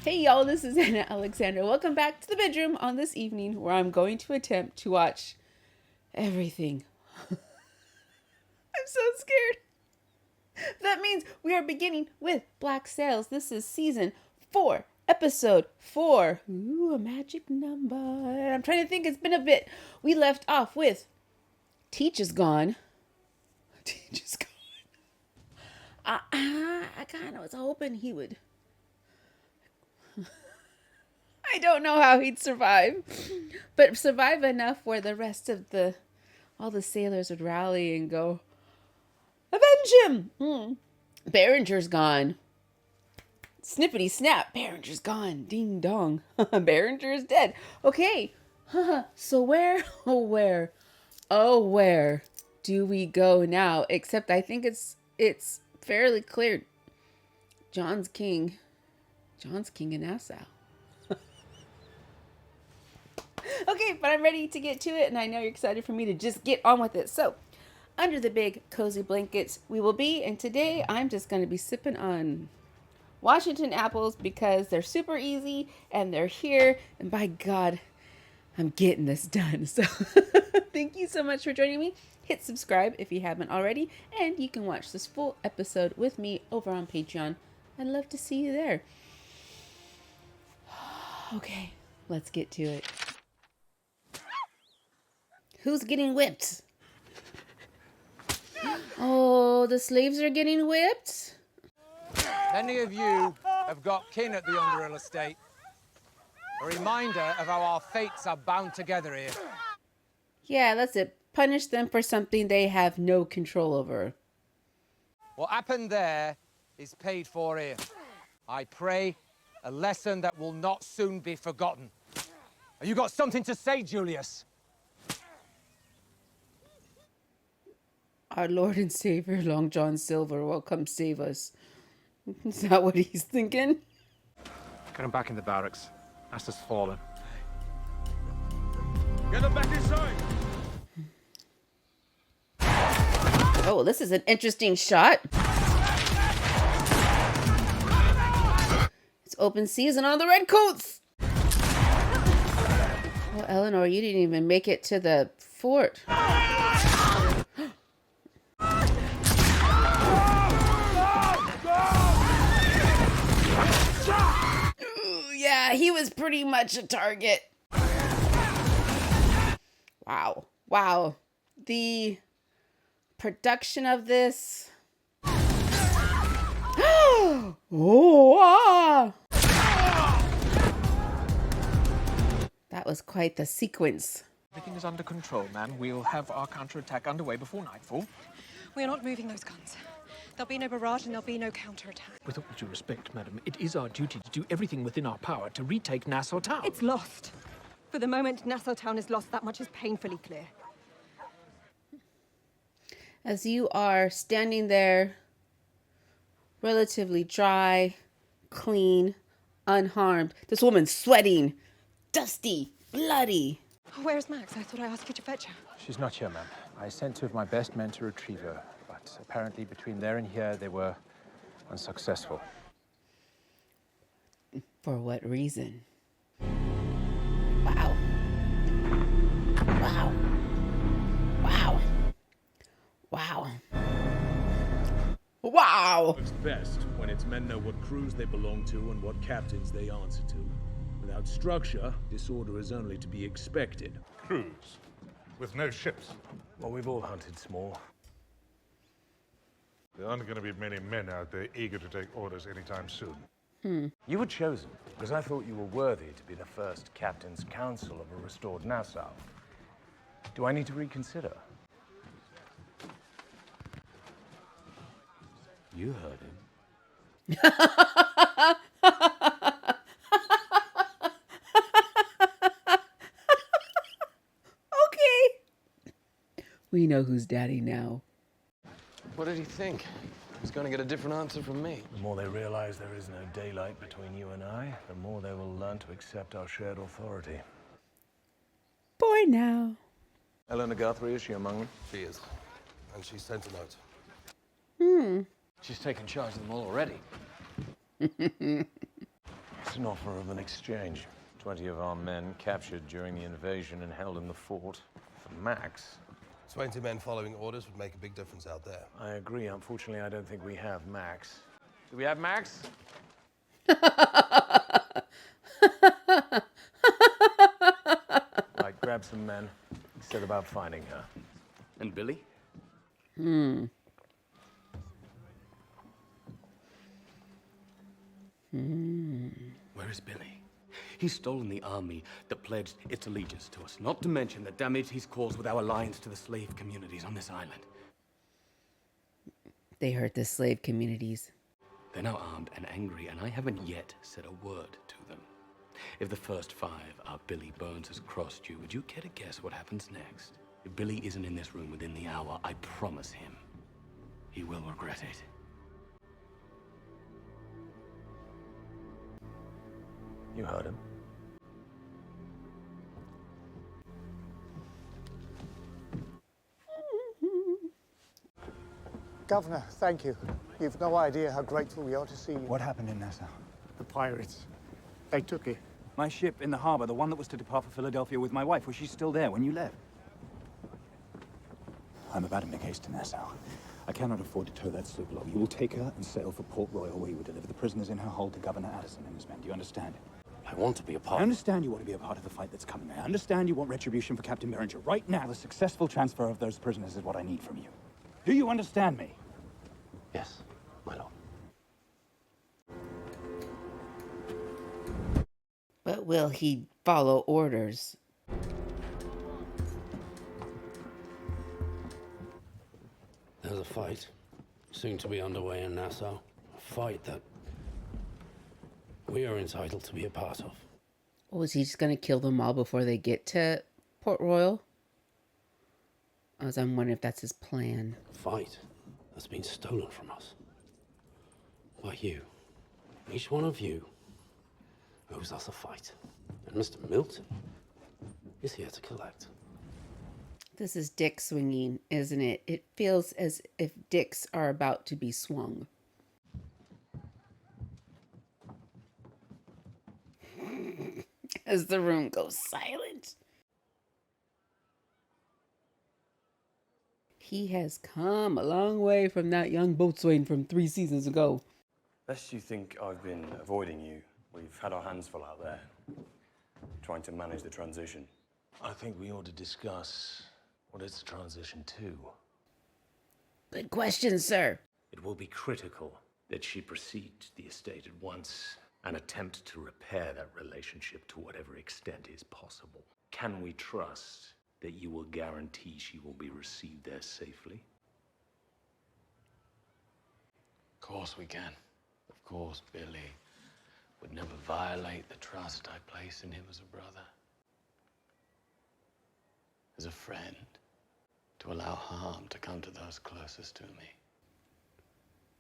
Hey y'all, this is Anna Alexandra. Welcome back to the bedroom on this evening where I'm going to attempt to watch everything. I'm so scared. That means we are beginning with Black Sails. This is season 4, episode 4. Ooh, a magic number. I'm trying to think, it's been a bit. We left off with Teach is gone. Teach is gone. I kind of was hoping he would. I don't know how he'd survive, but survive enough where the rest of all the sailors would rally and go, avenge him! Behringer's gone. Snippety snap, Behringer's gone. Ding dong. Behringer is dead. Okay, so where do we go now? Except I think it's fairly clear. John's king in Nassau. Okay, but I'm ready to get to it, and I know you're excited for me to just get on with it. So, under the big cozy blankets we will be, and today I'm just going to be sipping on Washington apples because they're super easy, and they're here, and by God, I'm getting this done. So, thank you so much for joining me. Hit subscribe if you haven't already, and you can watch this full episode with me over on Patreon. I'd love to see you there. Okay, let's get to it. Who's getting whipped? Oh, the slaves are getting whipped? Many of you have got kin at the Underhill estate. A reminder of how our fates are bound together here. Yeah, that's it. Punish them for something they have no control over. What happened there is paid for here. I pray a lesson that will not soon be forgotten. Have you got something to say, Julius? Our Lord and Savior, Long John Silver, will come save us. Is that what he's thinking? Get him back in the barracks. Astor's fallen. Get them back inside! Oh, this is an interesting shot. It's open season on the Redcoats. Oh, Eleanor, you didn't even make it to the fort. Yeah, he was pretty much a target. Wow. The production of this. That was quite the sequence. Everything is under control, ma'am. We'll have our counterattack underway before nightfall. We are not moving those guns. There'll be no barrage and there'll be no counterattack. With all due respect, madam, it is our duty to do everything within our power to retake Nassau Town. It's lost. For the moment, Nassau Town is lost. That much is painfully clear. As you are standing there, relatively dry, clean, unharmed, this woman's sweating, dusty, bloody. Oh, where's Max? I thought I asked you to fetch her. She's not here, ma'am. I sent two of my best men to retrieve her, but apparently between there and here, they were unsuccessful. For what reason? Wow. It's best when its men know what crews they belong to and what captains they answer to. Without structure, disorder is only to be expected. Crews with no ships. Well, we've all hunted small. There aren't going to be many men out there eager to take orders anytime soon. You were chosen because I thought you were worthy to be the first Captain's Council of a restored Nassau. Do I need to reconsider? You heard him. Okay. We know who's daddy now. What did he think? He's going to get a different answer from me. The more they realize there is no daylight between you and I, the more they will learn to accept our shared authority. Boy now. Eleanor Guthrie, is she among them? She is. And she sent a note. She's taken charge of them all already. What's an offer of an exchange? 20 of our men captured during the invasion and held in the fort. For Max. 20 men following orders would make a big difference out there. I agree. Unfortunately, I don't think we have Max. Do we have Max? Right, grab some men. Set about finding her. And Billy? Where is Billy? He's stolen the army that pledged its allegiance to us, not to mention the damage he's caused with our alliance to the slave communities on this island. They hurt the slave communities. They're now armed and angry, and I haven't yet said a word to them. If the first 5 are Billy Burns has crossed you, would you care to guess what happens next? If Billy isn't in this room within the hour, I promise him, he will regret it. You heard him. Governor, thank you. You've no idea how grateful we are to see you. What happened in Nassau? The pirates. They took it. My ship in the harbor, the one that was to depart for Philadelphia with my wife, was she still there when you left? I'm about to make haste to Nassau. I cannot afford to tow that sloop along. You will take her and sail for Port Royal, where you will deliver the prisoners in her hold to Governor Addison and his men. Do you understand? I want to be a part. I understand you want to be a part of the fight that's coming. I understand you want retribution for Captain Beringer. Right now, the successful transfer of those prisoners is what I need from you. Do you understand me? Yes, my lord. But will he follow orders? There's a fight soon to be underway in Nassau. A fight that we are entitled to be a part of. Or was he just going to kill them all before they get to Port Royal? I'm wondering if that's his plan. A fight that's been stolen from us. By you. Each one of you owes us a fight. And Mr. Milton is here to collect. This is dick swinging, isn't it? It feels as if dicks are about to be swung. As the room goes silent. He has come a long way from that young boatswain from 3 seasons ago. Lest you think I've been avoiding you, we've had our hands full out there, trying to manage the transition. I think we ought to discuss what it's a transition to. Good question, sir. It will be critical that she proceed to the estate at once and attempt to repair that relationship to whatever extent is possible. Can we trust that you will guarantee she will be received there safely? Of course we can. Of course Billy would never violate the trust I place in him as a brother. As a friend, to allow harm to come to those closest to me.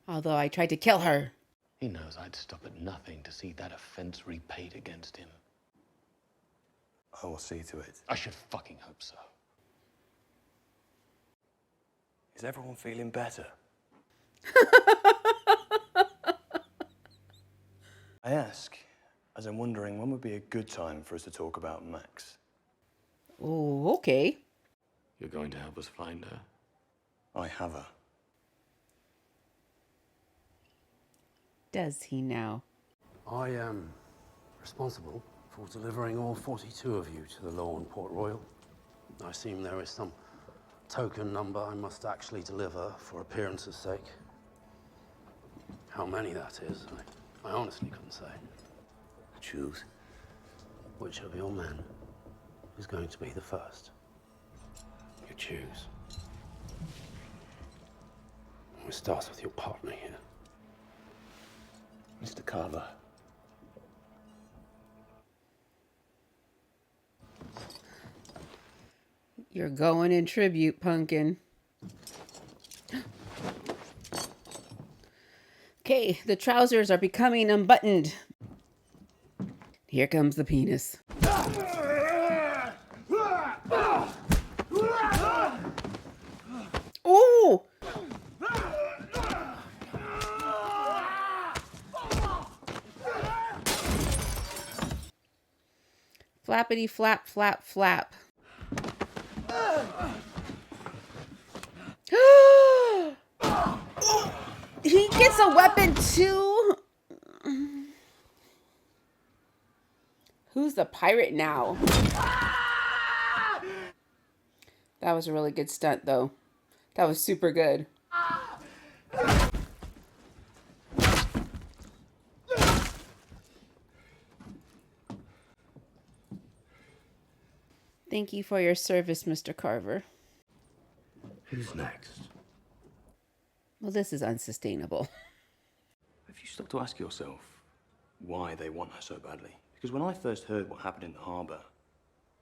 Although I tried to kill her. He knows I'd stop at nothing to see that offense repaid against him. I will see to it. I should fucking hope so. Is everyone feeling better? I ask, as I'm wondering when would be a good time for us to talk about Max. Oh, okay. You're going to help us find her? I have her. Does he now? I am responsible for delivering all 42 of you to the law in Port Royal. I assume there is some token number I must actually deliver for appearance's sake. How many that is, I honestly couldn't say. Choose. Which of your men is going to be the first? You choose. It starts with your partner here. Mr. Carver. You're going in tribute, Pumpkin. Okay, the trousers are becoming unbuttoned. Here comes the penis. Ooh! Flappity flap flap flap. He gets a weapon too. Who's the pirate now? That was a really good stunt though. That was super good. Thank you for your service, Mr. Carver. Who's next? Well, this is unsustainable. Have you stopped to ask yourself why they want her so badly? Because when I first heard what happened in the harbour,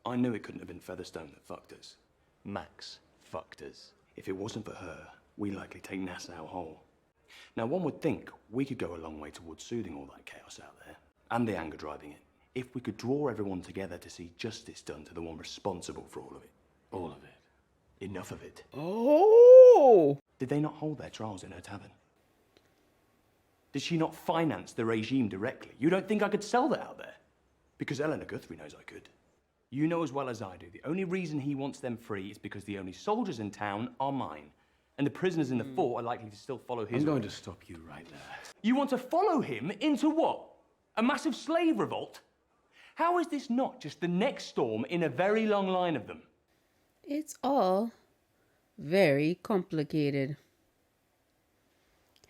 I knew it couldn't have been Featherstone that fucked us. Max fucked us. If it wasn't for her, we'd likely take Nassau whole. Now, one would think we could go a long way towards soothing all that chaos out there, and the anger driving it, if we could draw everyone together to see justice done to the one responsible for all of it. All of it. Enough of it. Oh! Did they not hold their trials in her tavern? Did she not finance the regime directly? You don't think I could sell that out there? Because Eleanor Guthrie knows I could. You know as well as I do, the only reason he wants them free is because the only soldiers in town are mine. And the prisoners in the fort are likely to still follow his... I'm going to stop you right there. You want to follow him into what? A massive slave revolt? How is this not just the next storm in a very long line of them? It's all very complicated.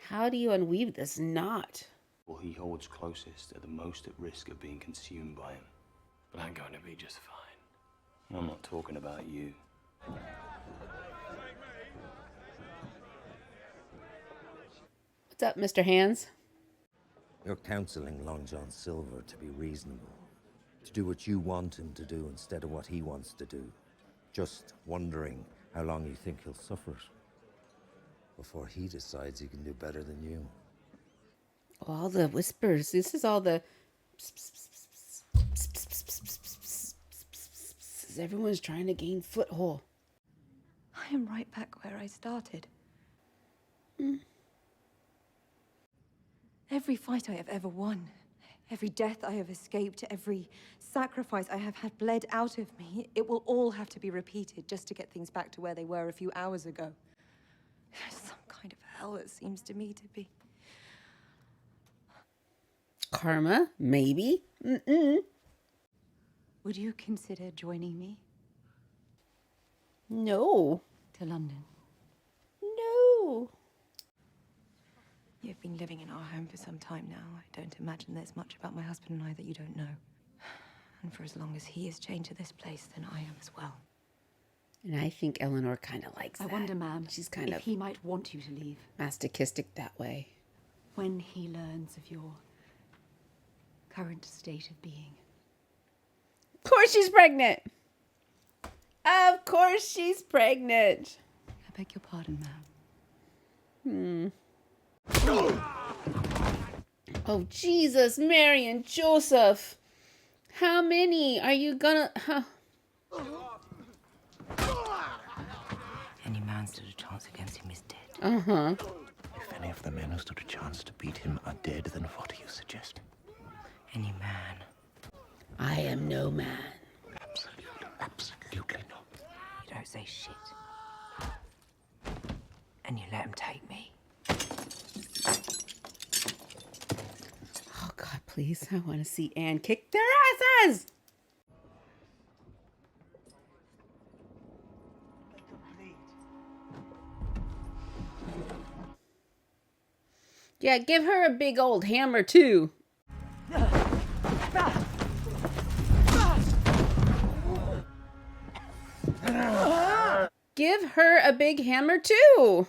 How do you unweave this knot? Well, he holds closest are the most at risk of being consumed by him. But I'm going to be just fine. I'm not talking about you. What's up, Mr. Hands? You're counseling Long John Silver to be reasonable. To do what you want him to do instead of what he wants to do. Just wondering how long you think he'll suffer it before he decides he can do better than you. All the whispers. This is all the... Everyone's trying to gain foothold. I am right back where I started. Every fight I have ever won, every death I have escaped, every sacrifice I have had bled out of me, it will all have to be repeated just to get things back to where they were a few hours ago. Some kind of hell, it seems to me to be. Karma? Maybe. Would you consider joining me? No. To London? No. You've been living in our home for some time now. I don't imagine there's much about my husband and I that you don't know. And for as long as he is chained to this place, then I am as well. And I think Eleanor kind of likes that. I wonder, ma'am, she's kind if of he might want you to leave. masochistic that way. When he learns of your current state of being. Of course she's pregnant. Of course she's pregnant. I beg your pardon, ma'am. Oh, Jesus, Mary and Joseph. How many are you gonna... Any man stood a chance against him is dead. Uh-huh. If any of the men who stood a chance to beat him are dead, then what do you suggest? Any man. I am no man. Absolutely not. You don't say shit. And you let him take me. Oh, God, please. I want to see Anne kick their asses. Yeah, give her a big old hammer, too. Give her a big hammer, too. Oh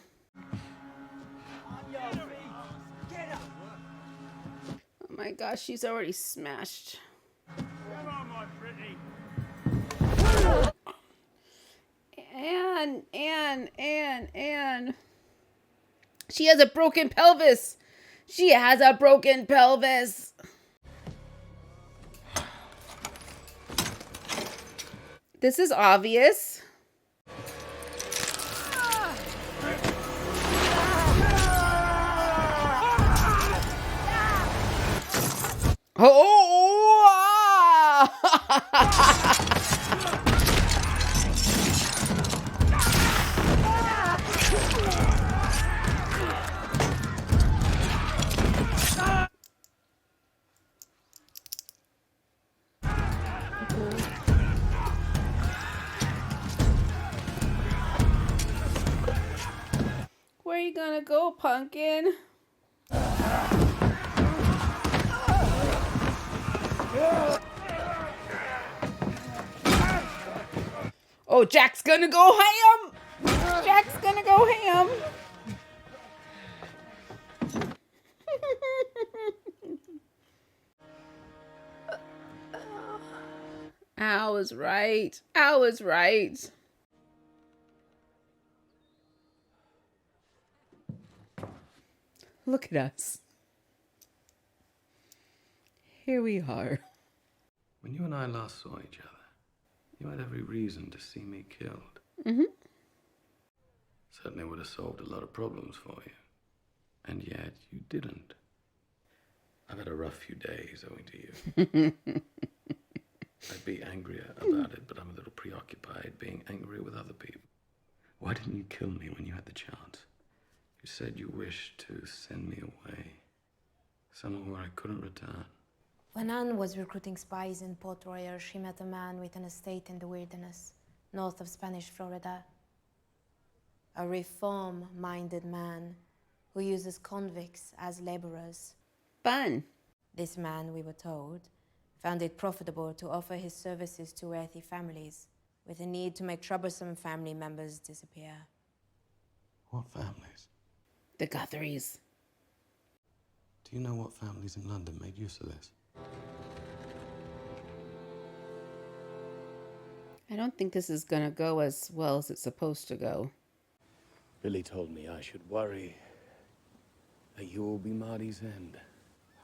my gosh, she's already smashed. Come on, my pretty. Anne. She has a broken pelvis. She has a broken pelvis. This is obvious. Oh! Where you gonna go, pumpkin? Oh, Jack's gonna go ham! Jack's gonna go ham! I was right. I was right. Look at us. Here we are. When you and I last saw each other, you had every reason to see me killed. Mm-hmm. Certainly would have solved a lot of problems for you. And yet, you didn't. I've had a rough few days owing to you. I'd be angrier about it, but I'm a little preoccupied being angry with other people. Why didn't you kill me when you had the chance? You said you wished to send me away. Somewhere where I couldn't return. When Anne was recruiting spies in Port Royal, she met a man with an estate in the wilderness, north of Spanish Florida. A reform-minded man who uses convicts as laborers. Fun. This man, we were told, found it profitable to offer his services to wealthy families with a need to make troublesome family members disappear. What families? The Guthries. Do you know what families in London made use of this? I don't think this is gonna go as well as it's supposed to go. Billy told me I should worry that you will be Marty's end.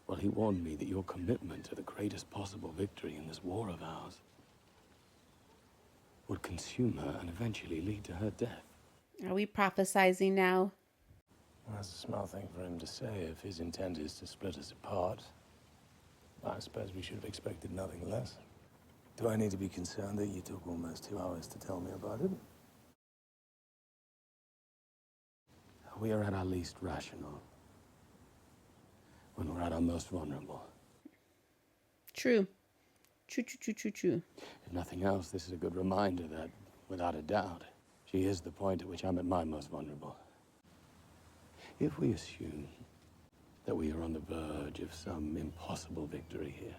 Well, he warned me that your commitment to the greatest possible victory in this war of ours would consume her and eventually lead to her death. Are we prophesizing now? Well, that's a smart thing for him to say if his intent is to split us apart. I suppose we should have expected nothing less. Do I need to be concerned that you took almost 2 hours to tell me about it? We are at our least rational when we're at our most vulnerable. True. True. If nothing else, this is a good reminder that, without a doubt, she is the point at which I'm at my most vulnerable. If we assume that we are on the verge of some impossible victory here,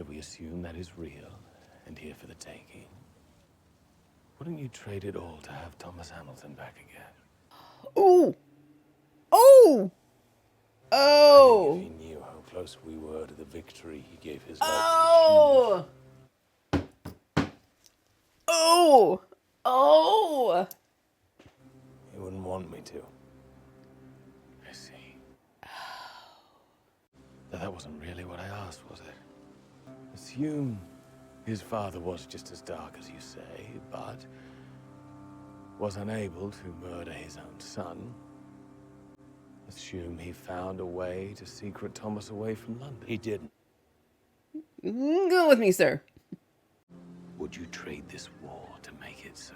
if we assume that is real and here for the taking, wouldn't you trade it all to have Thomas Hamilton back again? Ooh! Oh! Oh! If he knew how close we were to the victory he gave his life Oh! Oh! Oh! He wouldn't want me to. I see. That wasn't really what I asked, was it? Assume his father was just as dark as you say, but was unable to murder his own son. Assume he found a way to secret Thomas away from London. He didn't. Go with me, sir. Would you trade this war to make it so?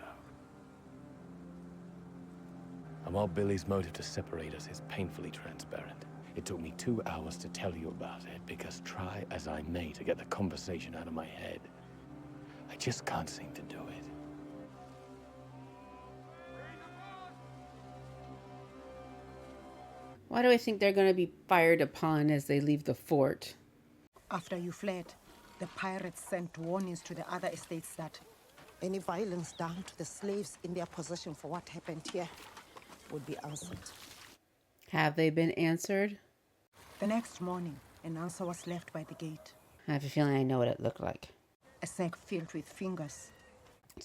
And while Billy's motive to separate us is painfully transparent, it took me 2 hours to tell you about it, because try as I may to get the conversation out of my head, I just can't seem to do it. Why do I think they're going to be fired upon as they leave the fort? After you fled, the pirates sent warnings to the other estates that any violence done to the slaves in their possession for what happened here would be answered. Have they been answered? The next morning, an answer was left by the gate. I have a feeling I know what it looked like. A sack filled with fingers.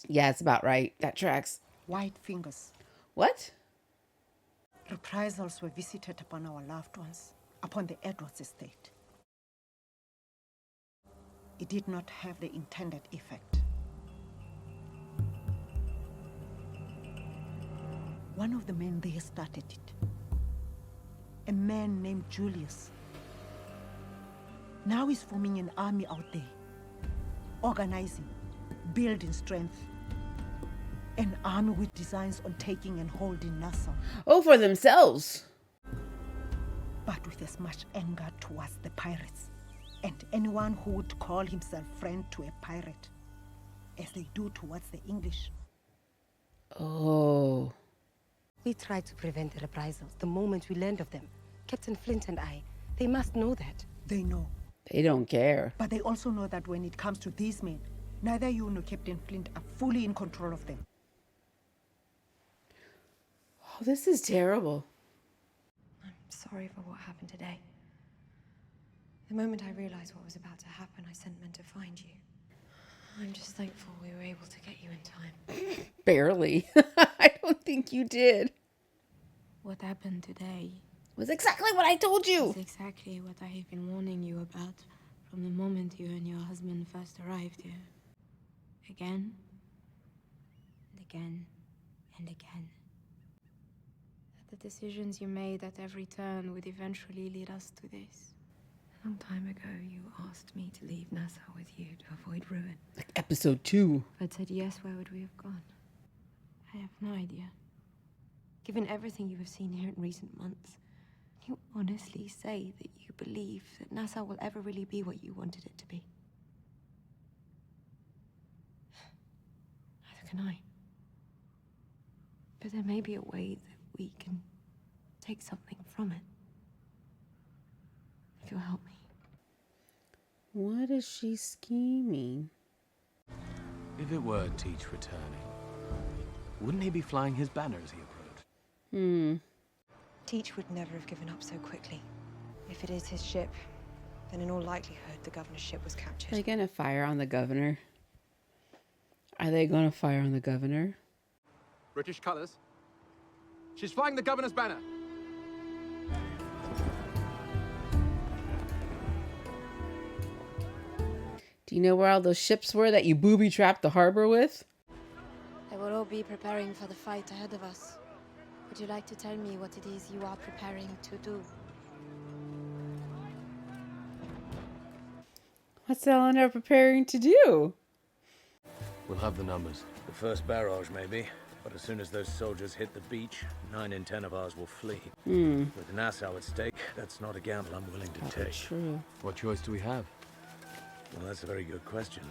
Yeah, it's about right. That tracks. White fingers. What? Reprisals were visited upon our loved ones, upon the Edwards estate. It did not have the intended effect. One of the men there started it. A man named Julius. Now he's forming an army out there. Organizing, building strength. An army with designs on taking and holding Nassau. Oh, for themselves. But with as much anger towards the pirates and anyone who would call himself friend to a pirate as they do towards the English. Oh. We tried to prevent the reprisals the moment we learned of them. Captain Flint and I, they must know that. They know. They don't care. But they also know that when it comes to these men, neither you nor Captain Flint are fully in control of them. Oh, this is terrible. I'm sorry for what happened today. The moment I realized what was about to happen, I sent men to find you. I'm just thankful we were able to get you in time. Barely. I don't think you did. What happened today was exactly what I told you. It's exactly what I have been warning you about from the moment you and your husband first arrived here. Again, and again, and again. That the decisions you made at every turn would eventually lead us to this. A long time ago, you asked me to leave Nassau with you to avoid ruin. Like episode 2. If I'd said yes, where would we have gone? I have no idea. Given everything you have seen here in recent months, can you honestly say that you believe that Nassau will ever really be what you wanted it to be? Neither can I. But there may be a way that we can take something from it. If you'll help me. What is she scheming? If it were Teach returning, wouldn't he be flying his banner as he approached? Teach would never have given up so quickly. If it is his ship, then in all likelihood the governor's ship was captured. Are they gonna fire on the governor? Are they gonna fire on the governor? British colours. She's flying the governor's banner. Do you know where all those ships were that you booby-trapped the harbor with? They will all be preparing for the fight ahead of us. Would you like to tell me what it is you are preparing to do? What's Eleanor preparing to do? We'll have the numbers. The first barrage, maybe. But as soon as those soldiers hit the beach, 9 in 10 of ours will flee. With Nassau at stake, that's not a gamble I'm willing to take. True. What choice do we have? Well, that's a very good question.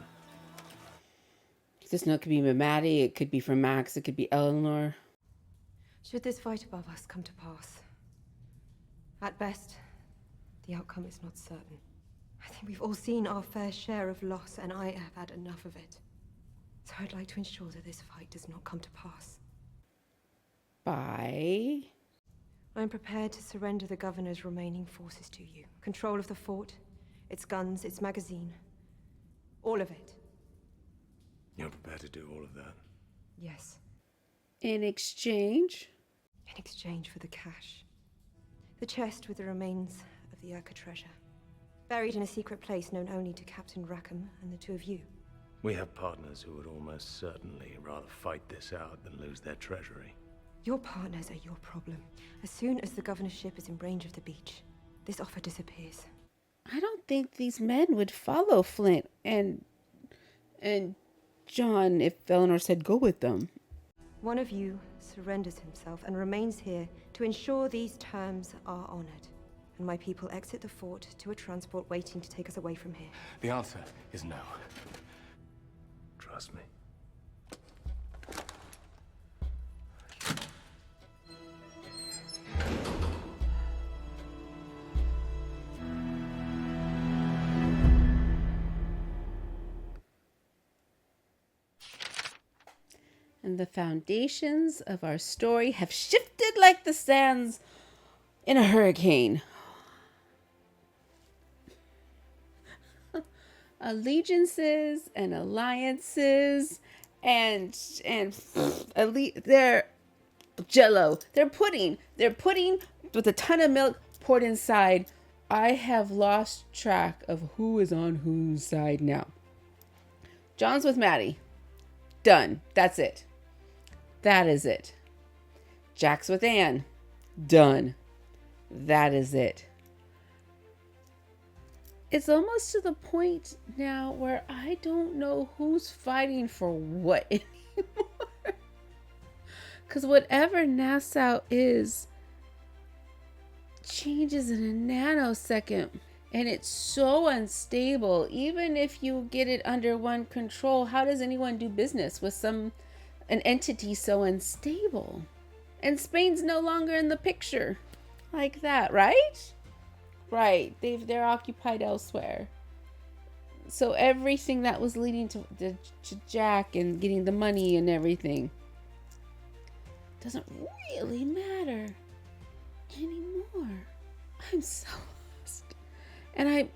This note could be Maddie, it could be from Max, it could be Eleanor. Should this fight above us come to pass, at best, the outcome is not certain. I think we've all seen our fair share of loss, and I have had enough of it. So I'd like to ensure that this fight does not come to pass. By? I'm prepared to surrender the governor's remaining forces to you. Control of the fort, its guns, its magazine. All of it. You're prepared to do all of that? Yes. In exchange? In exchange for the cash. The chest with the remains of the Urca treasure. Buried in a secret place known only to Captain Rackham and the two of you. We have partners who would almost certainly rather fight this out than lose their treasury. Your partners are your problem. As soon as the governor's ship is in range of the beach, this offer disappears. I don't think these men would follow Flint and John if Eleanor said go with them. One of you surrenders himself and remains here to ensure these terms are honored. And my people exit the fort to a transport waiting to take us away from here. The answer is no. Trust me. And the foundations of our story have shifted like the sands in a hurricane. Allegiances and alliances and they're jello. They're pudding with a ton of milk poured inside. I have lost track of who is on whose side now. John's with Maddie. Done. That's it. That is it. Jack's with Anne. Done. That is it. It's almost to the point now where I don't know who's fighting for what anymore. Because whatever Nassau is changes in a nanosecond. And it's so unstable. Even if you get it under one control, how does anyone do business with an entity so unstable? And Spain's no longer in the picture. Like that, right? Right. They're occupied elsewhere. So everything that was leading to Jack and getting the money and everything doesn't really matter anymore. I'm so lost. And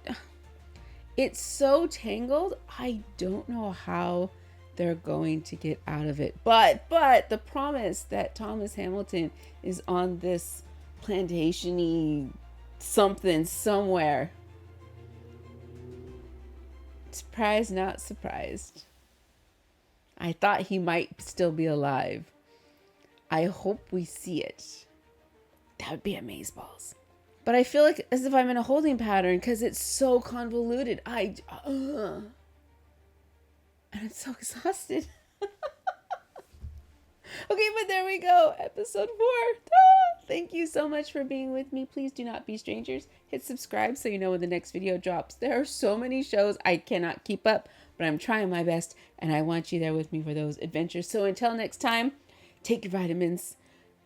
it's so tangled. I don't know how they're going to get out of it. But the promise that Thomas Hamilton is on this plantation-y something somewhere. Surprised, not surprised. I thought he might still be alive. I hope we see it. That would be amazeballs. But I feel like as if I'm in a holding pattern because it's so convoluted. And I'm so exhausted. Okay, but there we go. Episode 4. Thank you so much for being with me. Please do not be strangers. Hit subscribe so you know when the next video drops. There are so many shows I cannot keep up, but I'm trying my best, and I want you there with me for those adventures. So until next time, take your vitamins.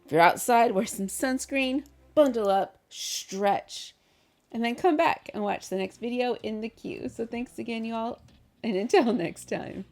If you're outside, wear some sunscreen, bundle up, stretch, and then come back and watch the next video in the queue. So thanks again, y'all, and until next time.